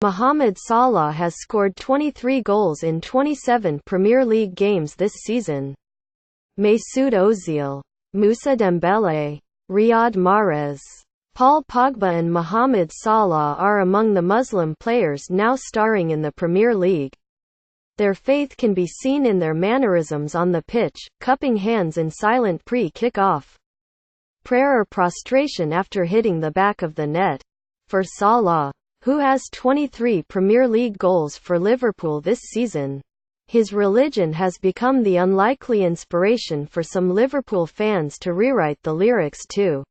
Mohamed Salah has scored 23 goals in 27 Premier League games this season. Mesut Ozil, Moussa Dembele, Riyad Mahrez, Paul Pogba and Mohamed Salah are among the Muslim players now starring in the Premier League. Their faith can be seen in their mannerisms on the pitch, cupping hands in silent pre-kick-off prayer or prostration after hitting the back of the net. For Salah, who has 23 Premier League goals for Liverpool this season, his religion has become the unlikely inspiration for some Liverpool fans to rewrite the lyrics to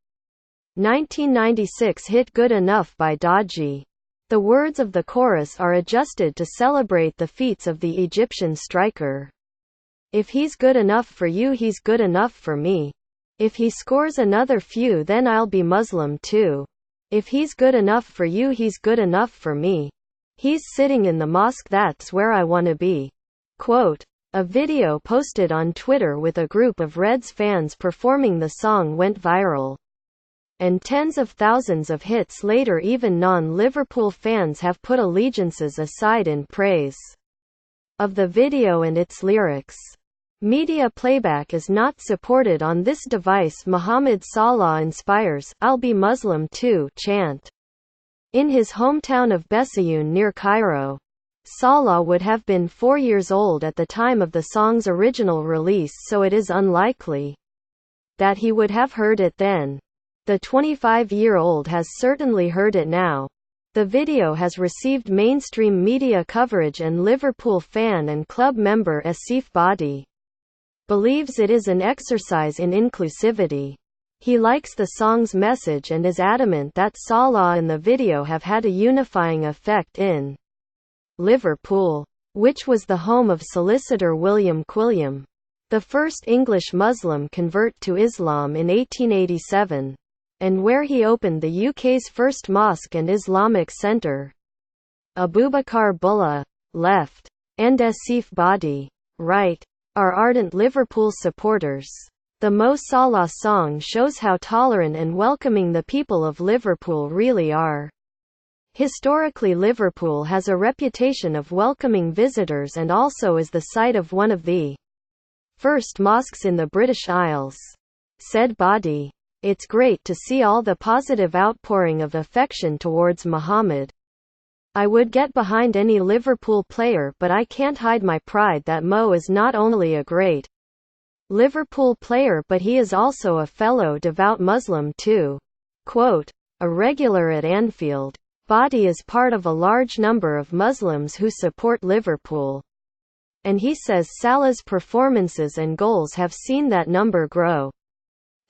1996 hit Good Enough by Dodgy. The words of the chorus are adjusted to celebrate the feats of the Egyptian striker. If he's good enough for you, he's good enough for me. If he scores another few, then I'll be Muslim too. If he's good enough for you, he's good enough for me. He's sitting in the mosque, that's where I wanna be. Quote. A video posted on Twitter with a group of Reds fans performing the song went viral. And tens of thousands of hits later, even non-Liverpool fans have put allegiances aside in praise of the video and its lyrics. Media playback is not supported on this device. Mohamed Salah inspires "I'll be Muslim too" chant in his hometown of Bessayoun near Cairo. Salah would have been 4 years old at the time of the song's original release, so it is unlikely that he would have heard it then. The 25-year-old has certainly heard it now. The video has received mainstream media coverage, and Liverpool fan and club member Asif Badi believes it is an exercise in inclusivity. He likes the song's message and is adamant that Salah and the video have had a unifying effect in Liverpool, which was the home of solicitor William Quilliam, the first English Muslim convert to Islam in 1887, and where he opened the UK's first mosque and Islamic centre. Abubakar Bulla, left, and Asif Badi, right, are ardent Liverpool supporters. The Mo Salah song shows how tolerant and welcoming the people of Liverpool really are. Historically, Liverpool has a reputation of welcoming visitors and also is the site of one of the first mosques in the British Isles. Said Badi, "It's great to see all the positive outpouring of affection towards Mohamed. I would get behind any Liverpool player, but I can't hide my pride that Mo is not only a great Liverpool player but he is also a fellow devout Muslim too." Quote, a regular at Anfield, Badi is part of a large number of Muslims who support Liverpool. And he says Salah's performances and goals have seen that number grow.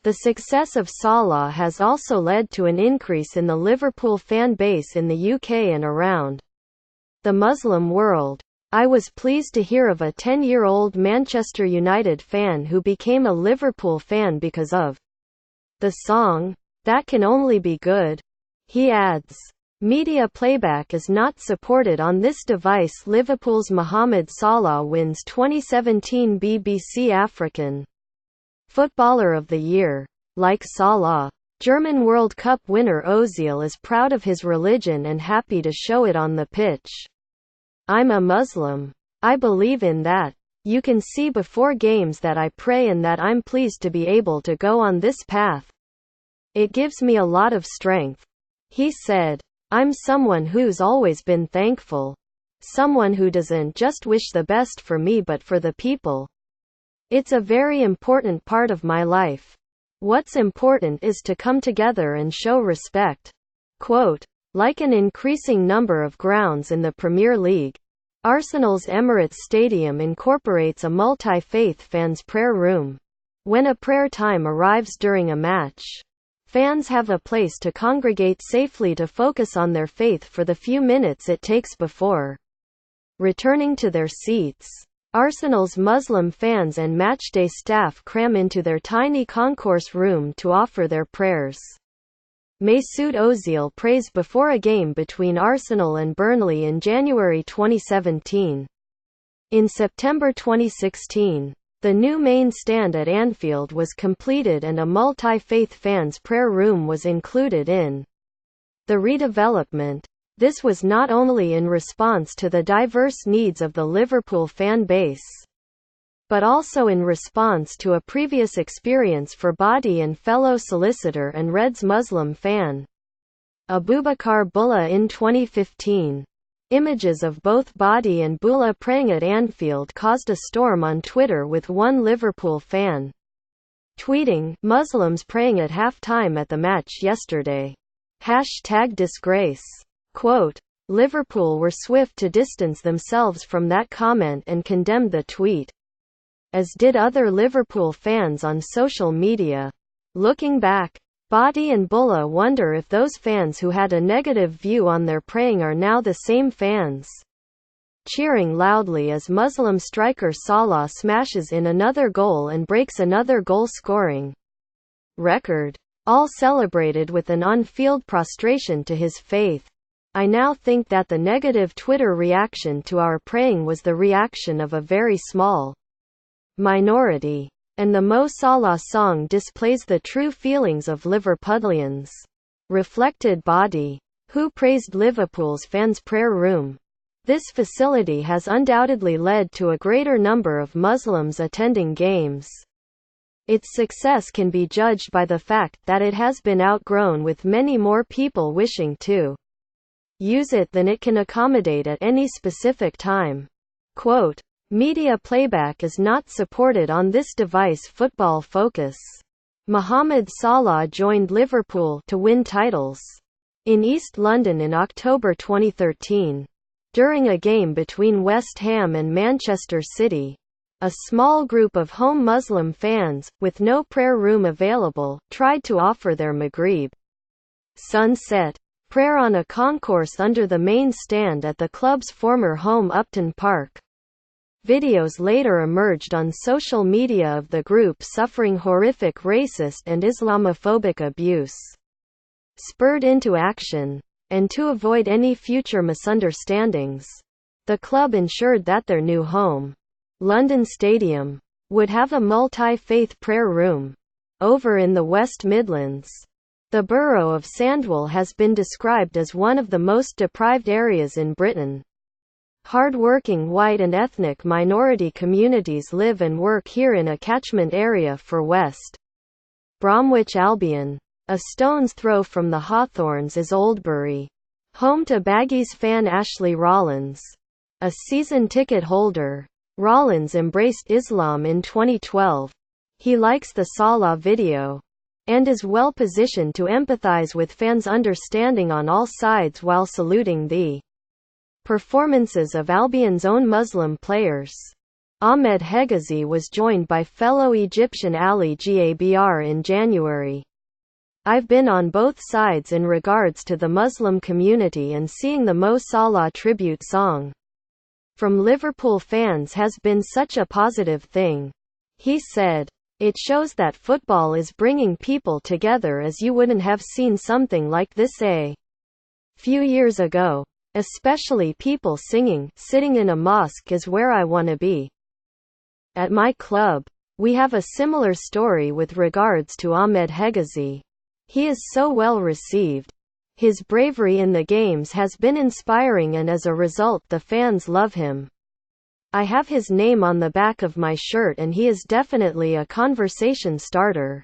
The success of Salah has also led to an increase in the Liverpool fan base in the UK and around the Muslim world. I was pleased to hear of a 10-year-old Manchester United fan who became a Liverpool fan because of the song. That can only be good. He adds, media playback is not supported on this device. Liverpool's Mohamed Salah wins 2017 BBC African Footballer of the Year. Like Salah, German World Cup winner Ozil is proud of his religion and happy to show it on the pitch. I'm a Muslim. I believe in that. You can see before games that I pray and that I'm pleased to be able to go on this path. It gives me a lot of strength. He said, I'm someone who's always been thankful. Someone who doesn't just wish the best for me but for the people. It's a very important part of my life. What's important is to come together and show respect. Quote, like an increasing number of grounds in the Premier League, Arsenal's Emirates Stadium incorporates a multi-faith fans' prayer room. When a prayer time arrives during a match, fans have a place to congregate safely to focus on their faith for the few minutes it takes before returning to their seats. Arsenal's Muslim fans and matchday staff cram into their tiny concourse room to offer their prayers. Mesut Ozil prays before a game between Arsenal and Burnley in January 2017. In September 2016, The new main stand at Anfield was completed and a multi-faith fans' prayer room was included in the redevelopment. This was not only in response to the diverse needs of the Liverpool fan base, but also in response to a previous experience for Badi and fellow solicitor and Reds Muslim fan Abubakar Bulla in 2015. Images of both Badi and Bulla praying at Anfield caused a storm on Twitter, with one Liverpool fan tweeting, "Muslims praying at half-time at the match yesterday. #disgrace." Quote, Liverpool were swift to distance themselves from that comment and condemned the tweet, as did other Liverpool fans on social media. Looking back, Badi and Bulla wonder if those fans who had a negative view on their praying are now the same fans cheering loudly as Muslim striker Salah smashes in another goal and breaks another goal-scoring record, all celebrated with an on-field prostration to his faith. I now think that the negative Twitter reaction to our praying was the reaction of a very small minority, and the Mo Salah song displays the true feelings of Liverpudlians, reflected Badi, who praised Liverpool's fans' prayer room. This facility has undoubtedly led to a greater number of Muslims attending games. Its success can be judged by the fact that it has been outgrown, with many more people wishing to use it than it can accommodate at any specific time. Quote, media playback is not supported on this device. Football Focus. Mohamed Salah joined Liverpool to win titles in East London in October 2013. During a game between West Ham and Manchester City, a small group of home Muslim fans, with no prayer room available, tried to offer their Maghrib sunset prayer on a concourse under the main stand at the club's former home Upton Park. Videos later emerged on social media of the group suffering horrific racist and Islamophobic abuse. Spurred into action, and to avoid any future misunderstandings, the club ensured that their new home, London Stadium, would have a multi-faith prayer room. Over in the West Midlands, the borough of Sandwell has been described as one of the most deprived areas in Britain. Hard-working white and ethnic minority communities live and work here in a catchment area for West Bromwich Albion. A stone's throw from the Hawthorns is Oldbury, home to Baggies fan Ashley Rollins, a season ticket holder. Rollins embraced Islam in 2012. He likes the Salah video and is well positioned to empathize with fans' understanding on all sides while saluting the performances of Albion's own Muslim players. Ahmed Hegazi was joined by fellow Egyptian Ali Gabr in January. I've been on both sides in regards to the Muslim community, and seeing the Mo Salah tribute song from Liverpool fans has been such a positive thing. He said, "It shows that football is bringing people together, as you wouldn't have seen something like this a few years ago. Especially people singing, sitting in a mosque is where I want to be." At my club, we have a similar story with regards to Ahmed Hegazi. He is so well received. His bravery in the games has been inspiring, and as a result the fans love him. I have his name on the back of my shirt, and he is definitely a conversation starter.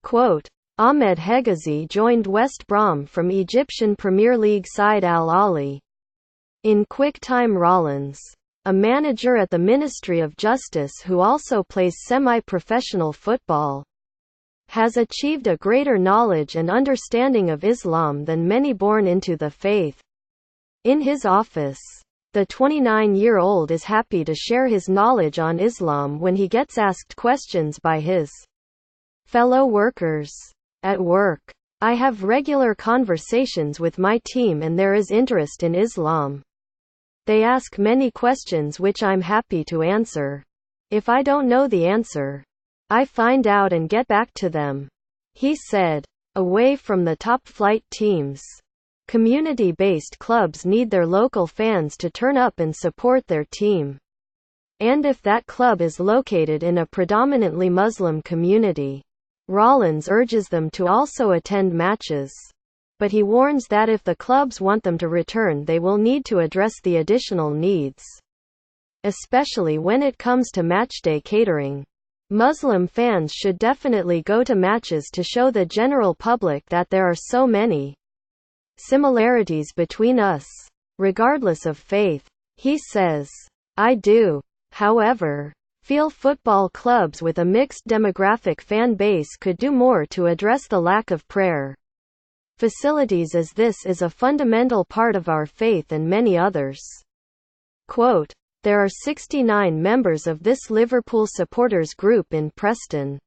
Quote, Ahmed Hegazi joined West Brom from Egyptian Premier League side Al Ahly. In quick time, Rollins, a manager at the Ministry of Justice who also plays semi-professional football, has achieved a greater knowledge and understanding of Islam than many born into the faith. In his office, the 29-year-old is happy to share his knowledge on Islam when he gets asked questions by his fellow workers. At work, I have regular conversations with my team, and there is interest in Islam. They ask many questions which I'm happy to answer. If I don't know the answer, I find out and get back to them. He said, away from the top-flight teams, community-based clubs need their local fans to turn up and support their team. and if that club is located in a predominantly Muslim community. Rollins urges them to also attend matches. But he warns that if the clubs want them to return, they will need to address the additional needs, especially when it comes to matchday catering. Muslim fans should definitely go to matches to show the general public that there are so many similarities between us, regardless of faith. He says, I do, however, feel football clubs with a mixed demographic fan base could do more to address the lack of prayer facilities, as this is a fundamental part of our faith and many others. Quote, there are 69 members of this Liverpool supporters group in Preston.